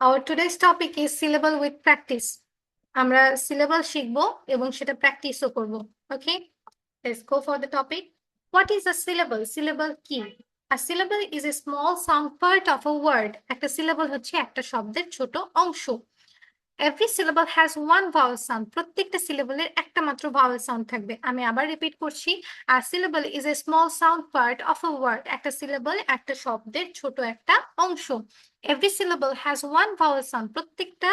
Our today's topic is syllable with practice. আমরা syllable শিখবো এবং সেটা প্র্যাকটিসও করব। Okay, let's go for the topic. What is a syllable? Syllable কি? A syllable is a small sound part of a word. একটা syllable হচ্ছে একটা শব্দের ছোট অংশ। Every syllable has one vowel sound. প্রত্যেকটা syllable এর একটা মাত্র vowel sound থাকবে। আমি আবার রিপিট করছি। A syllable is a small sound part of a word. একটা syllable একটা শব্দের ছোট একটা অংশ। Every syllable has one vowel sound. প্রত্যেকটা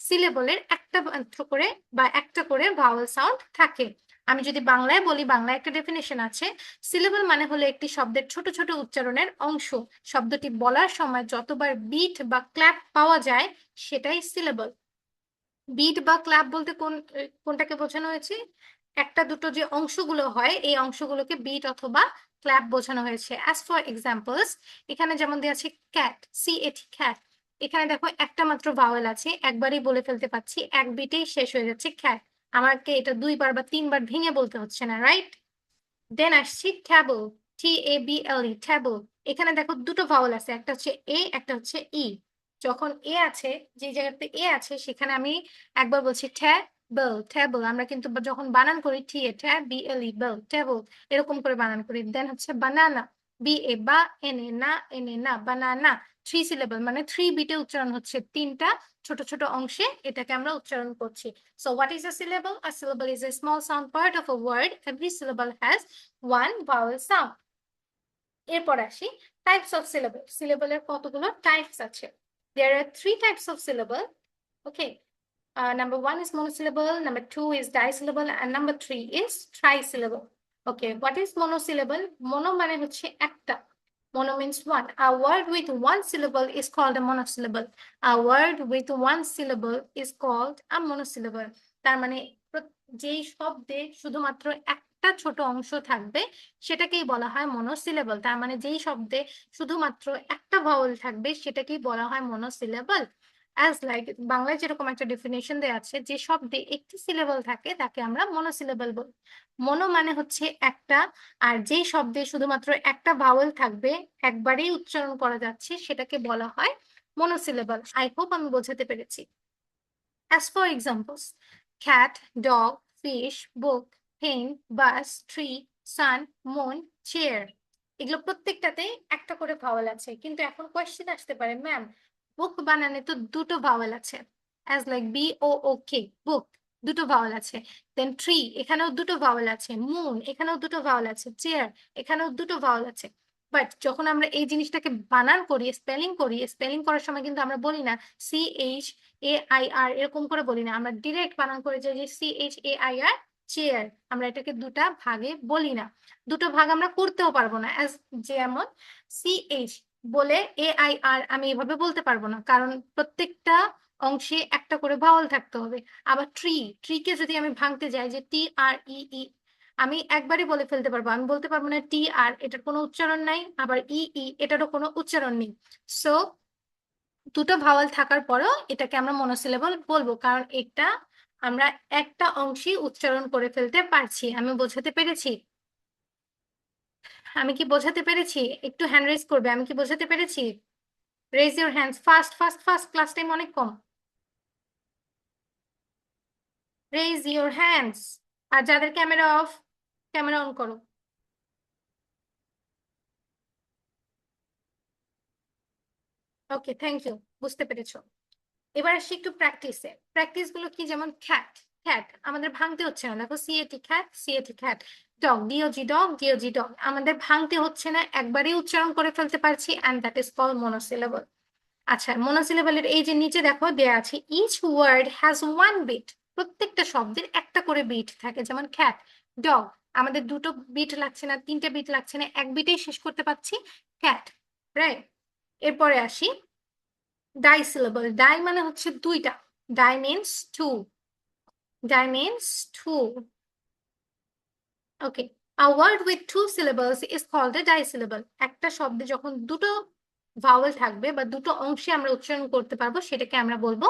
syllable এর একটা মাত্র করে বা একটা করে vowel sound থাকে। আমি যদি বাংলায় বলি, বাংলায় একটা ডেফিনেশন আছে। সিলেবল মানে হলো একটি শব্দের ছোট ছোট উচ্চারণের অংশ। শব্দটি বলার সময় যতবার বিট বা ক্ল্যাপ পাওয়া যায় সেটাই সিলেবল। বিট বা ক্ল্যাপ বলতে কোনটাকে বোঝানো হয়েছে? একটা দুটো যে অংশগুলো হয় এই অংশগুলোকে বিট অথবা ক্ল্যাপ বোঝানো হয়েছে। অ্যাজ ফর এক্সাম্পলস, এখানে যেমন দেওয়া আছে ক্যাট, CAT ক্যাট। এখানে দেখো একটা মাত্র ভাওয়েল আছে, একবারই বলে ফেলতে পাচ্ছি, এক বিটেই শেষ হয়ে যাচ্ছে ক্যাট। আমাকে এটা দুইবার বা তিনবার ভেঙে বলতে হচ্ছে না, রাইট? দেন আসছি ট্যাবল, TABLE ট্যাবল। এখানে দেখো দুটো ভাওয়েল আছে, একটা হচ্ছে এ, একটা হচ্ছে ই। যখন এ আছে, যে জায়গাতে এ আছে সেখানে আমি একবার বলছি ট্যাবল, ট্যাবল। আমরা কিন্তু যখন বানান করি TABLE বেল, ট্যাবল, এরকম করে বানান করি। দেন হচ্ছে বানানা, BA বা এনে না, এনে না, বানানা। 3 সিলেবল মানে 3 বিটে উচ্চারণ হচ্ছে, তিনটা ছোট ছোট অংশে এটাকে আমরা উচ্চারণ করছি। So what is a syllable? A syllable is a small sound part of a word. Every syllable has one vowel sound. এরপর আসি টাইপস অফ সিলেবল। সিলেবলের কতগুলো টাইপস আছে? There are 3 types of syllable. Okay. Number 1 is monosyllable, number 2 is disyllable, and number 3 is trisyllable. Okay, what is monosyllable? Mono মানে হচ্ছে একটা। Mono means one. A word with one syllable is called a monosyllable. A word with one syllable is called a monosyllable. তার মানে যেই শব্দে শুধুমাত্র একটা ছোট অংশ থাকবে সেটাকেই বলা হয় মনোসিলেবল। তার মানে যেই শব্দে শুধুমাত্র একটা ভাওয়েল থাকবে সেটাকেই বলা হয় মনোসিলেবল। অ্যাজ লাইক বাংলায় যেরকম একটা ডেফিনেশন দেওয়া আছে, যে শব্দে একটি সিলেবল থাকে তাকে আমরা মনোসিলেবল বলি। মনো মানে হচ্ছে একটা, আর যেই শব্দে শুধুমাত্র একটা ভাওয়েল থাকবে, একবারেই উচ্চারণ করা যাচ্ছে, সেটাকে বলা হয় মনোসিলেবল। আই হোপ আমি বোঝাতে পেরেছি। As for examples, cat, dog, fish, book, pen, bus, tree, sun, moon, chair. এগুলো প্রত্যেকটাতেই একটা করে ভাওয়েল আছে, কিন্তু এখন কোয়েশ্চেন আসতে পারে, ম্যাম বুক বানানে তো দুটো ভাওয়েল আছে। অ্যাজ লাইক BOOK বুক, দুটো ভাওয়েল আছে। দেন ট্রি, এখানেও দুটো ভাওয়েল আছে। মুন, এখানেও দুটো ভাওয়েল আছে। চেয়ার, এখানেও দুটো ভাওয়েল আছে। বাট যখন আমরা এই জিনিসটাকে বানান করি, স্পেলিং করি, স্পেলিং করার সময় কিন্তু আমরা বলি না CHAIR, এরকম করে বলি না, আমরা ডিরেক্ট বানান করে যাই যে CHAIR চেয়ার। আমরা এটাকে দুটা ভাগে বলি না, দুটো ভাগ আমরা করতেও পারবো না। যেমন CH বলে AIR আমি এভাবে বলতে পারবো না, কারণ প্রত্যেকটা অংশে একটা করে ভাওয়াল থাকতে হবে। আবার ট্রিকে যদি আমি ভাঙতে যাই যে TREE, আমি একবারই বলে ফেলতে পারবো, আমি বলতে পারবো না TR, এটার কোনো উচ্চারণ নাই, আবার EE এটারও কোনো উচ্চারণ নেই। সো দুটো ভাওয়াল থাকার পরেও এটাকে আমরা মনোসিলেবল বলবো, কারণ এটা আমরা একটা অংশে উচ্চারণ করে ফেলতে পারছি। আমি বোঝাতে পেরেছি? আমি কি বোঝাতে পেরেছি? একটু হ্যান্ড রেজ করবে, আমি কি বোঝাতে পেরেছি? Raise your hands, fast fast fast, class time অনেক কম। Raise your hands. আর যাদের ক্যামেরা অফ, ক্যামেরা অন করো। ওকে, থ্যাংক ইউ, বুঝতে পেরেছো। এবার আসি একটু প্র্যাকটিসে। প্র্যাকটিস গুলো কি? যেমন খ্যাট, খ্যাট আমাদের ভাঙতে হচ্ছে না। দেখো CAT cat, CAT cat. Dog, DOG dog, DOG dog, আমাদের ভাঙতে হচ্ছে না, একবারই উচ্চারণ করে ফেলতে পারছি, and that is call monosyllable. আচ্ছা, মনোসিলেবলের এই যে নিচে দেখো দেয়া আছে each word has one beat. প্রত্যেকটা শব্দের একটা করে বিট থাকে। যেমন খ্যাট, ডগ, আমাদের দুটো বিট লাগছে না, তিনটে বিট লাগছে না, এক বিটেই শেষ করতে পারছি, ক্যাট, রাইট? এরপরে আসি ডাইসিলেবল। ডাই মানে হচ্ছে দুইটা, di means two, di means two. Okay, a word with two syllables is called a dissyllable. একটা শব্দে যখন দুটো ভাওয়েল থাকবে বা দুটো অংশে আমরা উচ্চারণ করতে পারবো সেটাকে আমরা বলবো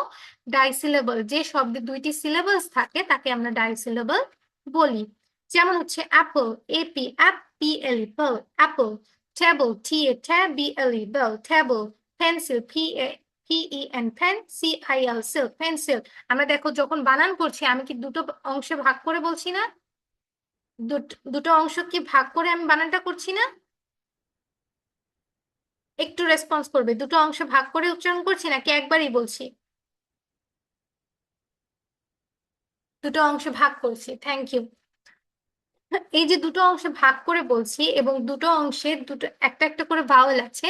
ডাইসিলেবল। যে শব্দে দুইটি সিলেবলস থাকে তাকে আমরা ডাইসিলেবল বলি। যেমন হচ্ছে apple, AP APPLE apple, table, TABLE বেল, table, pencil, PEN pen, CIL সিল্ক, পেন্সিল। আমরা দেখো যখন বানান করছি আমি কি দুটো অংশে ভাগ করে বলছি না? দুটো অংশ কি ভাগ করে আমি বানানটা করছি না? একটু রেসপন্স করবে, দুটো অংশ ভাগ করে উচ্চারণ করছি নাকি একবারই বলছি? দুটো অংশ ভাগ করছি, থ্যাংক ইউ। এই যে দুটো অংশে ভাগ করে বলছি এবং দুটো অংশে দুটো একটা একটা করে ভাওয়েল আছে,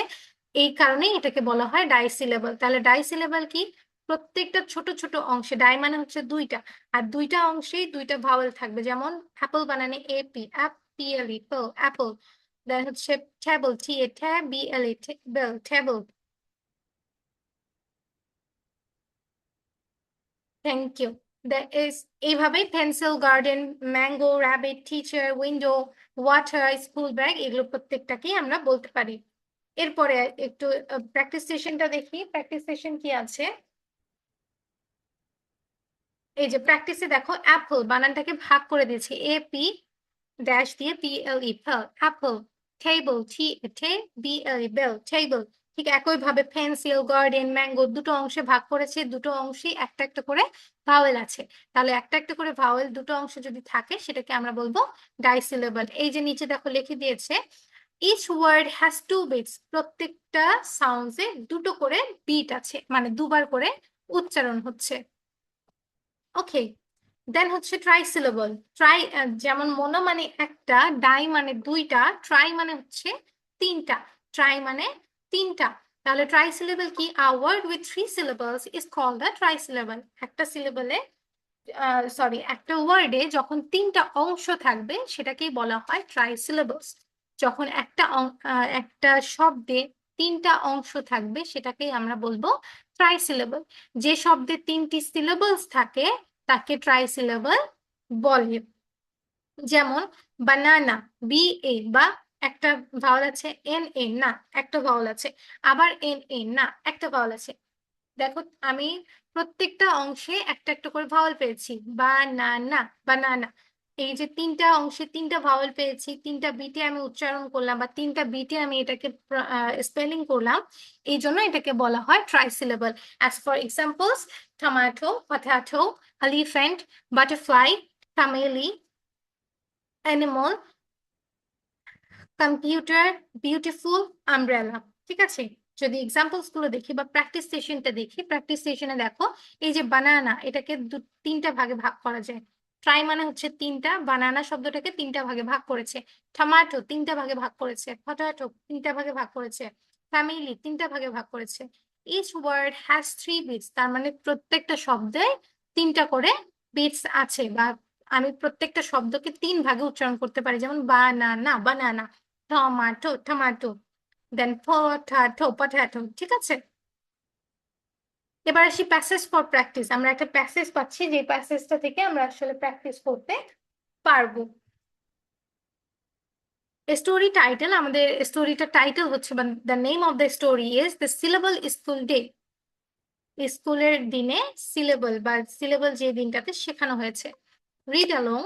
এই কারণেই এটাকে বলা হয় ডাইসিলেবল। তাহলে ডাইসিলেবল কি? প্রত্যেকটা ছোট ছোট অংশে, ডাই মানে হচ্ছে দুইটা, আর দুইটা অংশেই দুইটা ভাওয়েল থাকবে। যেমন অ্যাপল বানানে AP, PLE, অ্যাপল। দেন হচ্ছে table, TA, tab, BLE, bell, table. Thank you. এইভাবে pencil, garden, mango, rabbit, teacher, window, water, school bag, এগুলো প্রত্যেকটাকেই আমরা বলতে পারি। এরপরে একটু প্র্যাকটিস সেশনটা দেখি। প্র্যাকটিস সেশন কি আছে? এই যে প্র্যাকটিসে দেখো অ্যাপল বানানটাকে ভাগ করে দিয়েছি, AP ড্যাশ দিয়ে PLE, apple. Table, BLE, bell, table. ঠিক একই ভাবে পেন্সিল, গার্ডেন, ম্যাঙ্গো, দুটো অংশে ভাগ করেছে, দুটো অংশে একটা একটা করে ভাওয়েল আছে। তাহলে একটা একটা করে ভাওয়েল দুটো অংশ যদি থাকে সেটাকে আমরা বলবো ডাইসিলেবল। এই যে নিচে দেখো লিখে দিয়েছে each word has two beats, প্রত্যেকটা সাউন্ডসে দুটো করে বিট আছে, মানে দুবার করে উচ্চারণ হচ্ছে। ওকে, দেন হচ্ছে ট্রাই সিলেবল। ট্রাই যেমন মোনো মানে একটা, ডাই মানে দুইটা, ট্রাই মানে হচ্ছে তিনটা। ট্রাই মানে তিনটা। তাহলে ট্রাই সিলেবল কি? A word with 3 syllables is called a trisyllable. একটা সিলেবলে সরি একটা ওয়ার্ডে যখন তিনটা অংশ থাকবে সেটাকেই বলা হয় ট্রাই সিলেবলস। যখন একটা শব্দে তিনটা অংশ থাকবে সেটাকেই আমরা বলবো ট্রাই সিলেবল। যে শব্দে তিনটি সিলেবলস থাকে তাকে ট্রাই সিলেবল বলে। যেমন বানানা, BA, বা একটা ভাওয়াল আছে NA, না একটা ভাওয়াল আছে। আবার NA, না একটা ভাওয়াল আছে। দেখো আমি প্রত্যেকটা অংশে একটা একটা করে ভাওয়াল পেয়েছি। বানানা, বানানা। এই যে তিনটা অংশে তিনটা ভাওয়াল পেয়েছি, তিনটা বিটে আমি উচ্চারণ করলাম বা তিনটা বিটে আমি এটাকে স্পেলিং করলাম, এই জন্য এটাকে বলা হয় trisyllable. As for examples, tomato, potato, elephant, butterfly, family, animal, computer, beautiful, umbrella. ঠিক আছে, যদি এক্সাম্পলস গুলো দেখি বা প্র্যাকটিস সেশনটা দেখি, প্র্যাকটিস সেশনে দেখো এই যে বানানা, এটাকে তিনটা ভাগে ভাগ করা যায়। ট্রাই মানে হচ্ছে তিনটা, বানানা শব্দটাকে তিনটা ভাগে ভাগ করেছে। টমেটো তিনটা ভাগে ভাগ করেছে, পটাটো তিনটা ভাগে ভাগ করেছে, ফ্যামিলি তিনটা ভাগে ভাগ করেছে। ইচ ওয়ার্ড হ্যাজ 3 বিটস, তার মানে প্রত্যেকটা শব্দে তিনটা করে বিটস আছে, বা আমি প্রত্যেকটা শব্দকে তিন ভাগে উচ্চারণ করতে পারি। যেমন বানানা, বানানা, টমাটো, টমাটো, দেন পটাটো, পটাটো। ঠিক আছে, এবার আসি প্যাসেজ ফর প্র্যাকটিস। আমরা একটা প্যাসেজ পাচ্ছি, যে প্যাসেজটা থেকে আমরা আসলে প্র্যাকটিস করতে পারবো। স্টোরি টাইটেল, আমাদের স্টোরিটা টাইটেল হচ্ছে, the name of the story is the syllable school day. স্কুলের দিনে সিলেবল বা সিলেবল যে দিনটাতে শেখানো হয়েছে। Read along.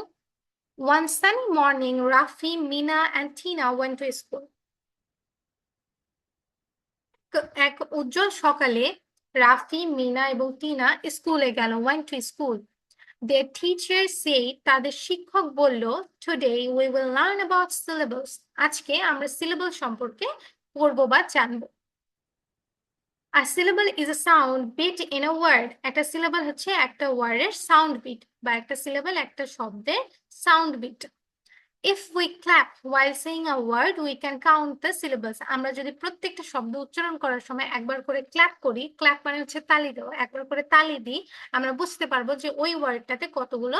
One sunny morning, Rafi, Mina, and Tina went to school. এক উজ্জ্বল সকালে রাফি, মিনা এবং টিনা স্কুলে গেল। went to school. Their teacher said, তাদের শিক্ষক বলল, today we will learn about syllables. আজকে আমরা সিলেবল সম্পর্কে পড়ব বা জানবো। A syllable is a sound bit in a word. একটা সিলেবল হচ্ছে একটা ওয়ার্ডের সাউন্ড বিট, বা একটা সিলেবল একটা শব্দের sound beat. If we clap while saying a word, we can count the syllables. আমরা যদি প্রত্যেকটা শব্দ উচ্চারণ করার সময় একবার করে ক্ল্যাপ করি, ক্ল্যাপ মানে হচ্ছে তালি দেওয়া, একবার করে তালি দিই, আমরা বুঝতে পারবো যে ওই ওয়ার্ডটাতে কতগুলো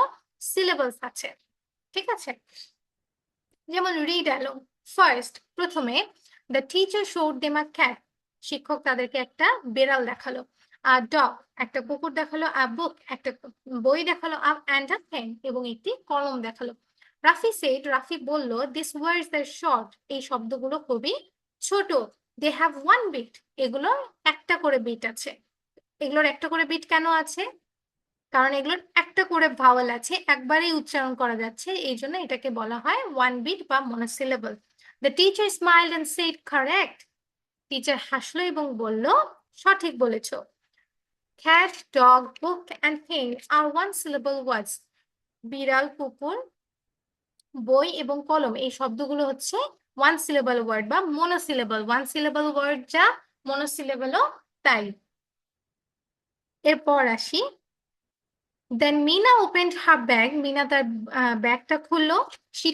সিলেবলস আছে। ঠিক আছে, যেমন রিড অ্যালং। ফার্স্ট, প্রথমে, the teacher showed them a cat, শিক্ষক তাদেরকে একটা বেড়াল দেখালো। আ ডগ, একটা কুকুর দেখালো। আ বুক, একটা বই দেখালো। অ্যান্ড আ পেন, এবং একটি কলম দেখালো। রাফি সেড, রাফি বলল, দিস ওয়ার্ডস আর শর্ট, এই শব্দগুলো খুবই ছোট। দে হ্যাভ ওয়ান বিট, এগুলোর একটা করে বিট আছে। এগুলোর একটা করে বিট কেন আছে? কারণ এগুলোর একটা করে ভাওয়াল আছে, একবারেই উচ্চারণ করা যাচ্ছে, এই জন্য এটাকে বলা হয় ওয়ান বিট বা monosyllable. The teacher smiled and said, correct, teacher হাসলো এবং বলল, সঠিক বলেছো। cat, dog, book, and pen are one syllable words. বিড়াল, কুকুর, বই এবং কলম এই শব্দগুলো হচ্ছে ওয়ান সিলেবল ওয়ার্ড বা মনোসিলেবল। ওয়ান সিলেবল ওয়ার্ড যা, মনোসিলেবলও তাই। এরপর আসি, then Meena opened her bag. Meena তার ব্যাগটা খুললো। She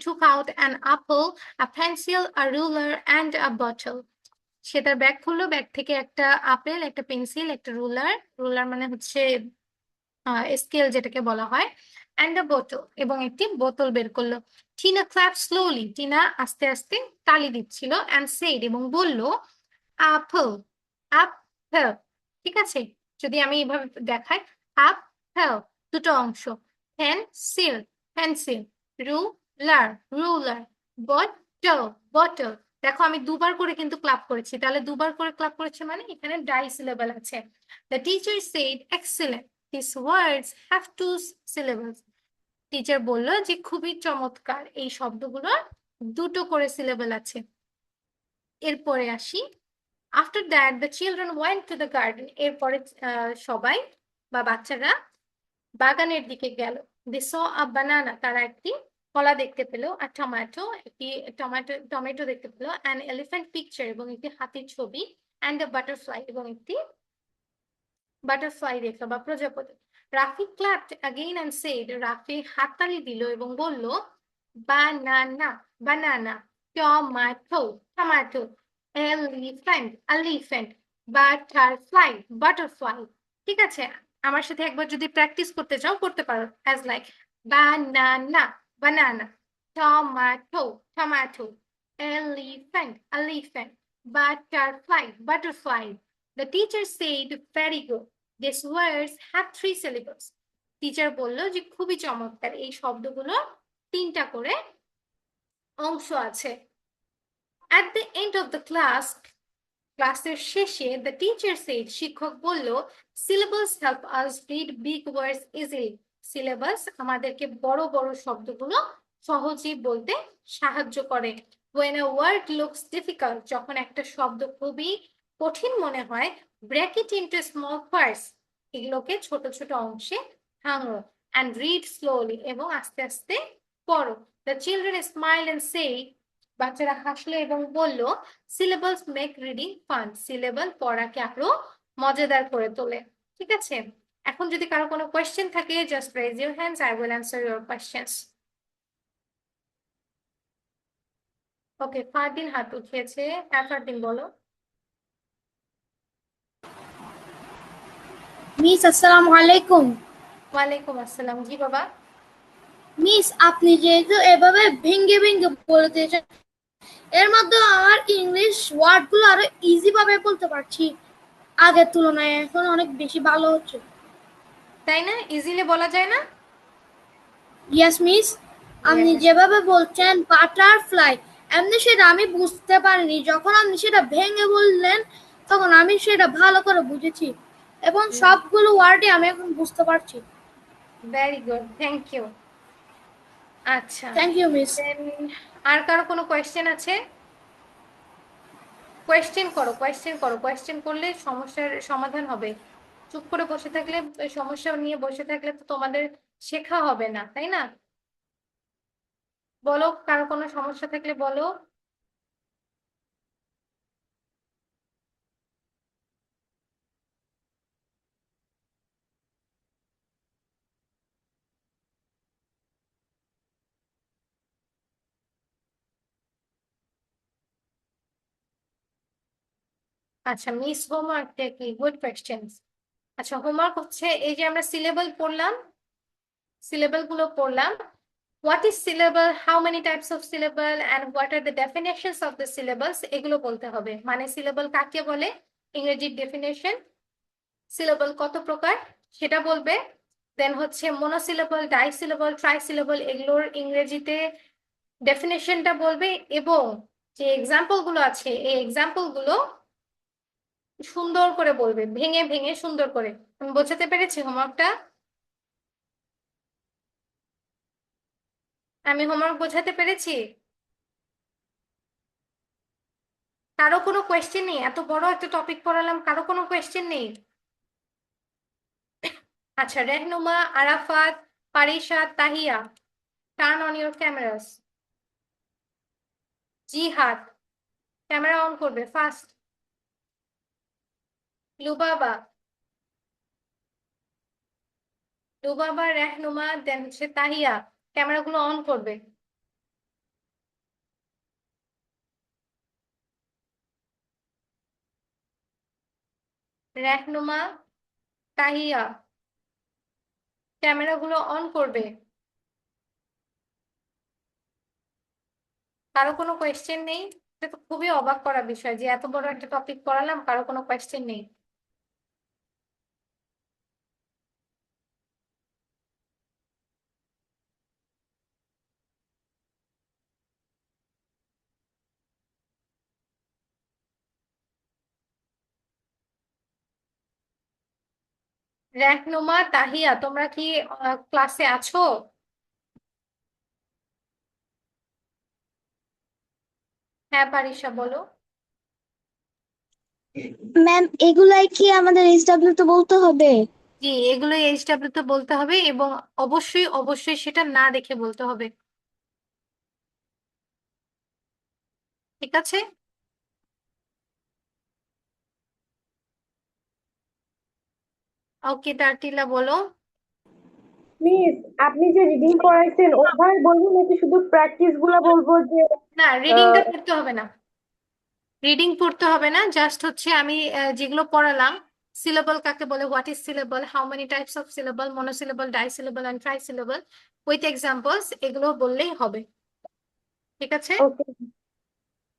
took out an apple, a pencil, a ruler, and a bottle. সে তার ব্যাগ খুললো, ব্যাগ থেকে একটা আপেল, একটা পেন্সিল, একটা রুলার, রুলার মানে হচ্ছে স্কেল যেটাকে বলা হয়, অ্যান্ড আ বোতল, এবং একটি বোতল বের করলো। Tina clap slowly. টিনা আস্তে আস্তে তালি দিচ্ছিল, অ্যান্ড সেড, এবং বলল, আপেল, আপেল। ঠিক আছে, যদি আমি এভাবে দেখাই, আপেল, দুটো অংশ, pencil, pencil, ruler, ruler, bottle, bottle. দেখো আমি দুবার করে কিন্তু ক্লাপ করেছি, তাহলে দুবার করে ক্লাপ করেছি মানে এখানে ডাই সিলেবল আছে। The teacher said, excellent, these words have two syllables. Teacher বলল যে খুবই চমৎকার, এই শব্দগুলোর দুটো করে সিলেবল আছে। এরপরে আসি, after that the children went to the garden. এরপরে সবাই বা বাচ্চারা বাগানের দিকে গেল। দে স আ বানানা, তারা একটি কলা দেখতে পেল, আর টমেটো, একটি টমেটো দেখতে পেল, অ্যান এলিফ্যান্ট পিকচার, এবং একটি হাতির ছবি, অ্যান্ড আ বাটারফ্লাই, এবং একটি বাটারফ্লাই দেখলো বা প্রজাপতি। Rafi clapped again and said, Rafi হাততালি দিল এবং বলল, banana, banana, tomato, tomato, elephant, elephant, butterfly, butterfly. ঠিক আছে, আমার সাথে একবার যদি প্র্যাকটিস করতে চাও করতে পারো, as like banana, banana, tomato, tomato, elephant, elephant, butterfly, butterfly. The teacher said, very good. These words have three syllables. Teacher বলল যে খুবই চমৎকার, এই শব্দগুলো তিনটা করে অংশ আছে। At the end of the class, ক্লাসের শেষে the teacher said, শিক্ষক বলল, syllables help us read big words easily. syllables আমাদেরকে বড় বড় শব্দগুলো সহজেই বলতে সাহায্য করে। When a word looks difficult, যখন একটা শব্দ খুবই কঠিন মনে হয়, break it into small parts. এগুলোকে ছোট ছোট অংশে ভাঙো, and read slowly, এবং আস্তে আস্তে পড়ো। The children smiled and said, বাচ্চারা হাসলো এবং বলল, syllables make reading fun. সিলেবল পড়াকে আরো মজাদার করে তোলে। ঠিক আছে, এখন যদি কারো কোনো কোয়েশ্চেন থাকে, just raise your hands, I will answer your questions. Okay, Fardin হাত উঠিয়েছে। হ্যাঁ ফারদিন, বলো। মিস আসসালামু আলাইকুম। ওয়ালাইকুম আসসালাম। জি বাবা। মিস, আপনি যেহেতু এভাবে ভেঙ্গে ভেঙ্গে বলতেছেন, এর মাধ্যমে আমার ইংলিশ ওয়ার্ডগুলো আরো ইজি ভাবে বলতে পারছি। আগের তুলনায় এখন অনেক বেশি ভালো হচ্ছে। তাই না? ইজিলি বলা যায় না? ইয়েস মিস, আপনি ইয়েস। যেভাবে বলছেন বাটারফ্লাই, এমনি সেটা আমি বুঝতে পারিনি। যখন আপনি সেটা ভেঙে বললেন তখন আমি সেটা ভালো করে বুঝেছি এবং সবগুলো ওয়ার্ডই আমি এখন বুঝতে পারছি। Very good, thank you. আচ্ছা, থ্যাংক ইউ মিস। দেন আর কারো কোনো কোয়েশ্চেন আছে? কোয়েশ্চেন করো, কোয়েশ্চেন করো, কোয়েশ্চেন করলে সমস্যার সমাধান হবে। চুপ করে বসে থাকলে, সমস্যা নিয়ে বসে থাকলে তো তোমাদের শেখা হবে না, তাই না? বলো, কারো কোনো সমস্যা থাকলে বলো। আচ্ছা, মিস হোমওয়ার্কটা কি? Good question. আচ্ছা, হোমওয়ার্ক হচ্ছে এই যে আমরা সিলেবল পড়লাম, সিলেবল গুলো পড়লাম। What is syllable? How many types of syllable? And what are the definitions of the syllables? এগুলো বলতে হবে। মানে সিলেবল কাকে বলে, ইংরেজির ডেফিনেশন, সিলেবল কত প্রকার সেটা বলবে। দেন হচ্ছে মনোসিলেবল, ডাইসিলেবল, ট্রাইসিলেবল, এগুলোর ইংরেজিতে ডেফিনেশনটা বলবে, এবং যে এক্সাম্পল গুলো আছে এই এক্সাম্পল গুলো সুন্দর করে বলবে, ভেঙে ভেঙে সুন্দর করে। আমি বোঝাতে পেরেছি হোমওয়ার্কটা? আমি হোমওয়ার্ক বোঝাতে পেরেছি? কারো কোনো কোয়েশ্চেন নেই? এত বড় একটা টপিক পড়ালাম, কারো কোনো কোয়েশ্চেন নেই? আচ্ছা, Rehnuma, Arafat, Parisha, Tahiya, turn on your cameras. Jihad, camera on করবে ফার্স্ট। লুবাবা, লুবাবা, রেহনুমা, দেন হচ্ছে তাহিয়া, ক্যামেরাগুলো অন করবে। রেহনুমা, তাহিয়া, ক্যামেরাগুলো অন করবে। কারো কোনো কোয়েশ্চেন নেই? এটা তো খুবই অবাক করা বিষয় যে এত বড় একটা টপিক পড়ালাম, কারো কোনো কোয়েশ্চেন নেই। রেহনুমা, তাহিয়া, তোমরা কি ক্লাসে আছো? হ্যাঁ পারিশা, বলো। ম্যাম এগুলাই কি আমাদের এইচডব্লিউ তে বলতে হবে? জি, এগুলো এইচডব্লিউ তে বলতে হবে এবং অবশ্যই অবশ্যই সেটা না দেখে বলতে হবে। ঠিক আছে? ওকে, তারটিলা বলো। মিস, আপনি যে রিডিং করাইছেন ওভাবে বলবো নাকি শুধু প্র্যাকটিস গুলা বলবো যে না, রিডিংটা আহ, পড়তে হবে না। রিডিং পড়তে হবে না, জাস্ট হচ্ছে আমি যেগুলো পড়ালাম, সিলেবল কাকে বলে, what is syllable, how many types of syllable, monosyllable, disyllable and trisyllable, with examples, এগুলো বললেই হবে। ঠিক আছে? ওকে,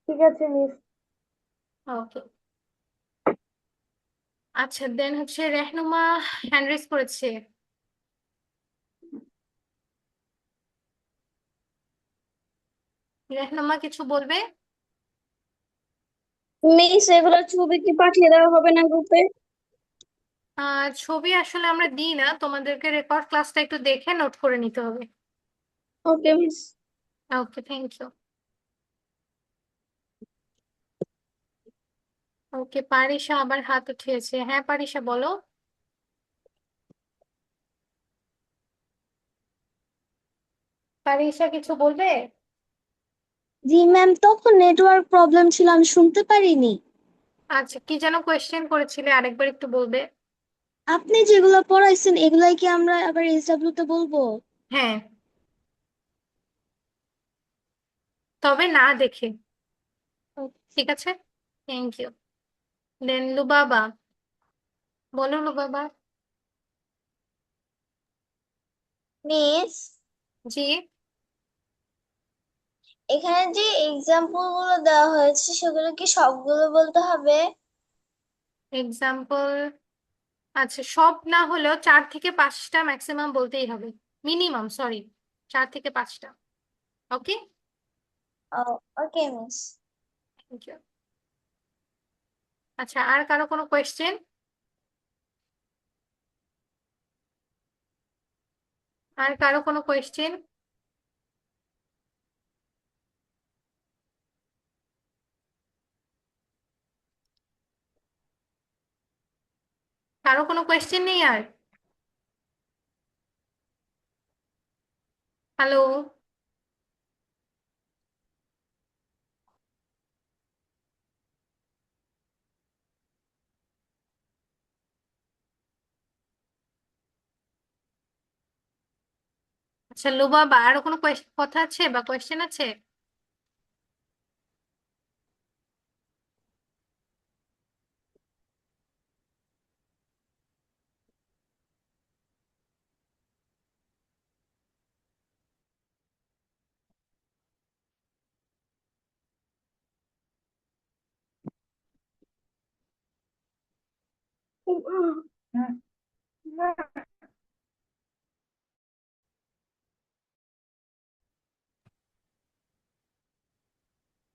ঠিক আছে মিস। ওকে। আচ্ছা, দেন হচ্ছে রেহনুমা হ্যান্ড রেজ করেছে। রেহনুমা কিছু বলবে? মিস এগুলোর ছবি কি পাঠিয়ে দেওয়া হবে না গ্রুপে? ছবি আসলে আমরা দিই না, তোমাদেরকে রেকর্ড ক্লাসটা একটু দেখে নোট করে নিতে হবে। Okay miss. Okay, thank you. Okay, Parisha আবার হাত উঠিয়েছে। হ্যাঁ পারিশা, বলো। পারিশা কিছু বলবে? জি ম্যাম, তখন নেটওয়ার্ক প্রবলেম ছিল, আমি শুনতে পারিনি। আচ্ছা, কি যেন কোয়েশ্চেন করেছিলে, আরেকবার একটু বলবে? আপনি যেগুলো পড়াইছেন এগুলাই কি আমরা আবার এইচডব্লিউ তে বলবো? হ্যাঁ, তবে না দেখে। ঠিক আছে, থ্যাংক ইউ। দেন লুবাবা, বলো লুবাবা। মিস, জি। এখানে যে এক্সাম্পল গুলো দেওয়া হয়েছে সেগুলো কি সবগুলো বলতে হবে? এক্সাম্পল, আচ্ছা সব না হলেও 4 থেকে 5টা ম্যাক্সিমাম বলতেই হবে। মিনিমাম, সরি, 4 থেকে 5টা। Okay, okay miss. Thank you. আচ্ছা, আর কারো কোনো কোয়েশ্চেন? আর কারো কোনো কোয়েশ্চেন? কারো কোনো কোয়েশ্চেন নেই আর? হ্যালো? আচ্ছা লুবাবা, আরো কোনো কথা আছে বা কোয়েশ্চেন আছে?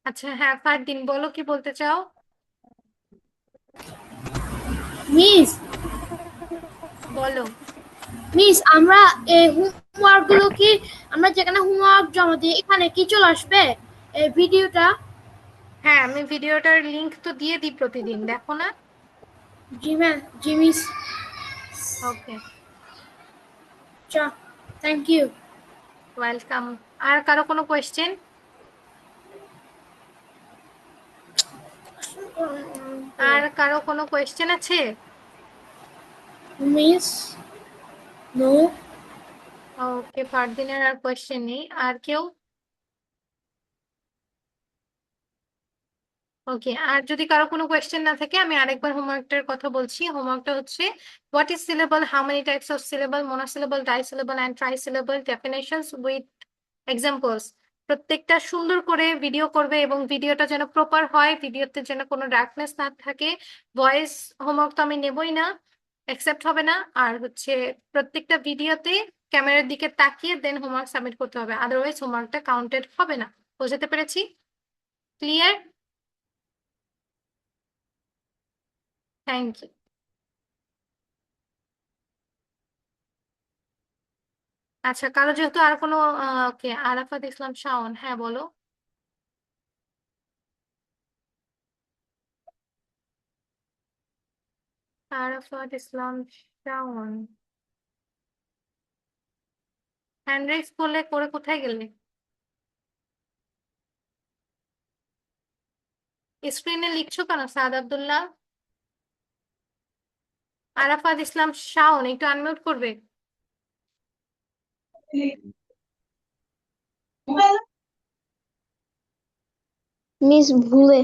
আচ্ছা, হ্যাঁ ফারদিন, বলো কি বলতে চাও? মিস, বলো। আমরা এই হোমওয়ার্ক গুলো কি আমরা যেখানে হোমওয়ার্ক জমা দিই এখানে কি চলে আসবে এই ভিডিওটা? হ্যাঁ, আমি ভিডিওটার লিংক তো দিয়ে দিই প্রতিদিন, দেখো না? জি ম্যাম, জি মিস। ওকে, আচ্ছা, থ্যাংক ইউ। ওয়েলকাম। আর কারো কোনো কোয়েশ্চেন? আর কারো কোনো কোয়েশ্চেন আছে? Miss, no. ওকে, ফারদিনের আর কোয়েশ্চেন নেই। আর কেউ? ওকে, আর যদি কারো কোনো কোয়েশ্চেন না থাকে আমি আরেকবার হোমওয়ার্কটার কথা বলছি। হোমওয়ার্কটা হচ্ছে what is syllable, how many types of syllable, monosyllable, disyllable and trisyllable, definitions with examples. প্রত্যেকটা সুন্দর করে ভিডিও করবে এবং ভিডিওটা যেন প্রপার হয়, ভিডিওতে যেন কোনো ডার্কনেস না থাকে। ভয়েস হোমওয়ার্ক তো আমি নেবই না, অ্যাকসেপ্ট হবে না। আর হচ্ছে প্রত্যেকটা ভিডিওতে ক্যামেরার দিকে তাকিয়ে দেন হোমওয়ার্ক সাবমিট করতে হবে, আদারওয়াইজ হোমওয়ার্কটা কাউন্টেড হবে না। বোঝাতে পেরেছি? ক্লিয়ার? Thank you. আচ্ছা, কারো যেহেতু আর কোনো ওকে, আরাফাত ইসলাম শাওন, হ্যাঁ বলো। আরাফাত ইসলাম শাওন, হ্যান্ড রেজ করলে করে কোথায় গেলে? স্ক্রিনে লিখছো কেন সাদ আব্দুল্লাহ? আরাফাত ইসলাম শাওন, একটু আনমিউট করবে? মিস ভুলে।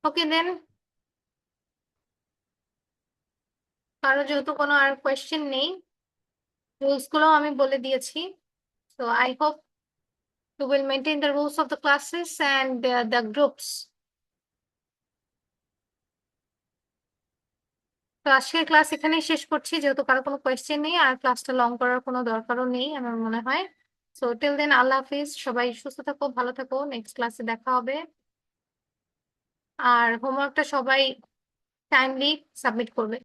ওকে দেন, কারো যেহেতু কোনো আর কোয়েশ্চেন নেই, রুলস গুলো আমি বলে দিয়েছি। So I hope you will maintain the rules of the classes and the groups. তো আজকের ক্লাস এখানেই শেষ করছি, যেহেতু কারো কোনো কোয়েশ্চেন নেই আর ক্লাসটা লং করার কোনো দরকারও নেই আমার মনে হয়। সো টিল দেন, আল্লাহ হাফিজ, সবাই সুস্থ থাকো, ভালো থাকো, নেক্সট ক্লাসে দেখা হবে। আর হোমওয়ার্কটা সবাই টাইমলি সাবমিট করবে।